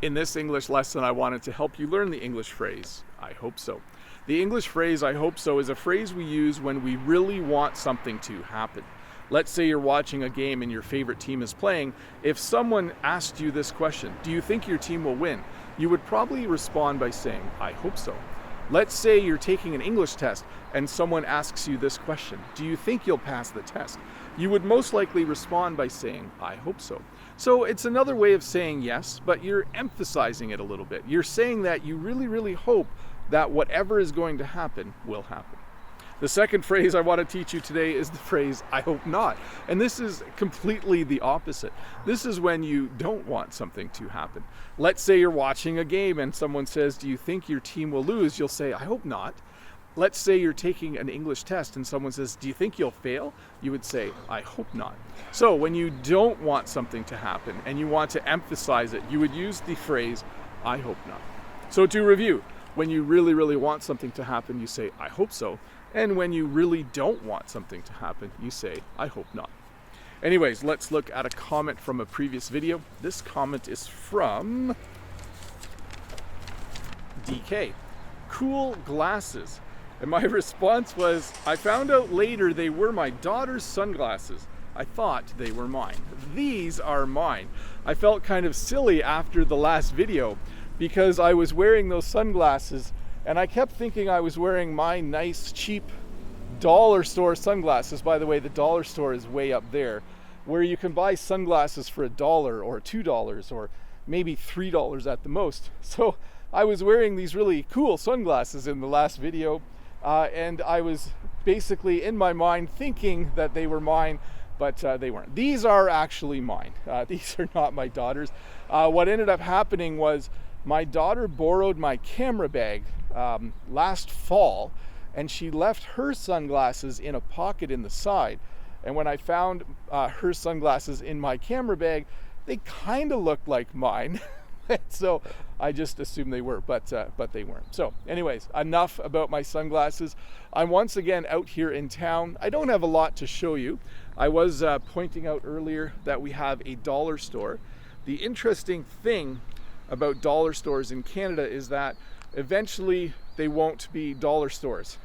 In this English lesson, I wanted to help you learn the English phrase, I hope so. The English phrase, I hope so, is a phrase we use when we really want something to happen. Let's say you're watching a game and your favorite team is playing. If someone asked you this question, do you think your team will win? You would probably respond by saying, I hope so. Let's say you're taking an English test and someone asks you this question, do you think you'll pass the test? You would most likely respond by saying, I hope so. So it's another way of saying yes, but you're emphasizing it a little bit. You're saying that you really, really hope that whatever is going to happen will happen. The second phrase I want to teach you today is the phrase, I hope not. And this is completely the opposite. This is when you don't want something to happen. Let's say you're watching a game and someone says, do you think your team will lose? You'll say, I hope not. Let's say you're taking an English test and someone says, do you think you'll fail? You would say, I hope not. So when you don't want something to happen and you want to emphasize it, you would use the phrase, I hope not. So to review, when you really, really want something to happen, you say, I hope so. And when you really don't want something to happen, you say, I hope not. Anyways, let's look at a comment from a previous video. This comment is from DK. Cool glasses. And my response was, I found out later they were my daughter's sunglasses. I thought they were mine. These are mine. I felt kind of silly after the last video because I was wearing those sunglasses and I kept thinking I was wearing my nice, cheap dollar store sunglasses. By the way, the dollar store is way up there, where you can buy sunglasses for $1 or $2 or maybe $3 at the most. So I was wearing these really cool sunglasses in the last video, and I was basically in my mind thinking that they were mine, but they weren't. These are actually mine. These are not my daughter's. What ended up happening was my daughter borrowed my camera bag last fall, and she left her sunglasses in a pocket in the side. And when I found her sunglasses in my camera bag, they kind of looked like mine. So I just assumed they were, but they weren't. So anyways, enough about my sunglasses. I'm once again out here in town. I don't have a lot to show you. I was pointing out earlier that we have a dollar store. The interesting thing about dollar stores in Canada is that eventually they won't be dollar stores.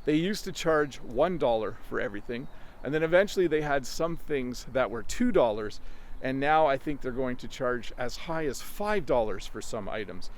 They used to charge $1 for everything, and then eventually they had some things that were $2, and now I think they're going to charge as high as $5 for some items.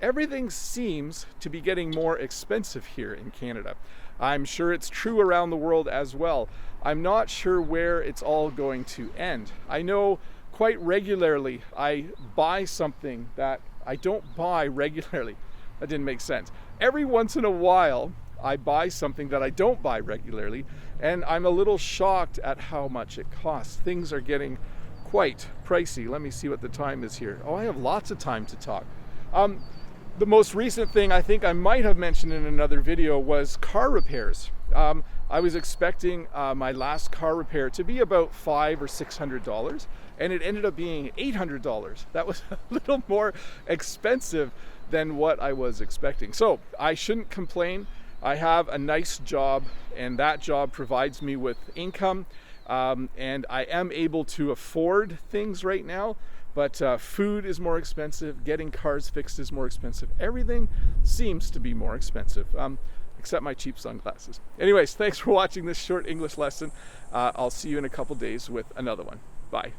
Everything seems to be getting more expensive here in Canada. I'm sure it's true around the world as well. I'm not sure where it's all going to end. I know quite regularly I buy something that I don't buy regularly. That didn't make sense. Every once in a while, I buy something that I don't buy regularly, and I'm a little shocked at how much it costs. Things are getting quite pricey. Let me see what the time is here. Oh, I have lots of time to talk. The most recent thing I think I might have mentioned in another video was car repairs. I was expecting my last car repair to be about $500 or $600, and it ended up being $800. That was a little more expensive than what I was expecting. So I shouldn't complain. I have a nice job, and that job provides me with income, and I am able to afford things right now, but food is more expensive, getting cars fixed is more expensive. Everything seems to be more expensive, except my cheap sunglasses. Anyways, thanks for watching this short English lesson. I'll see you in a couple days with another one. Bye.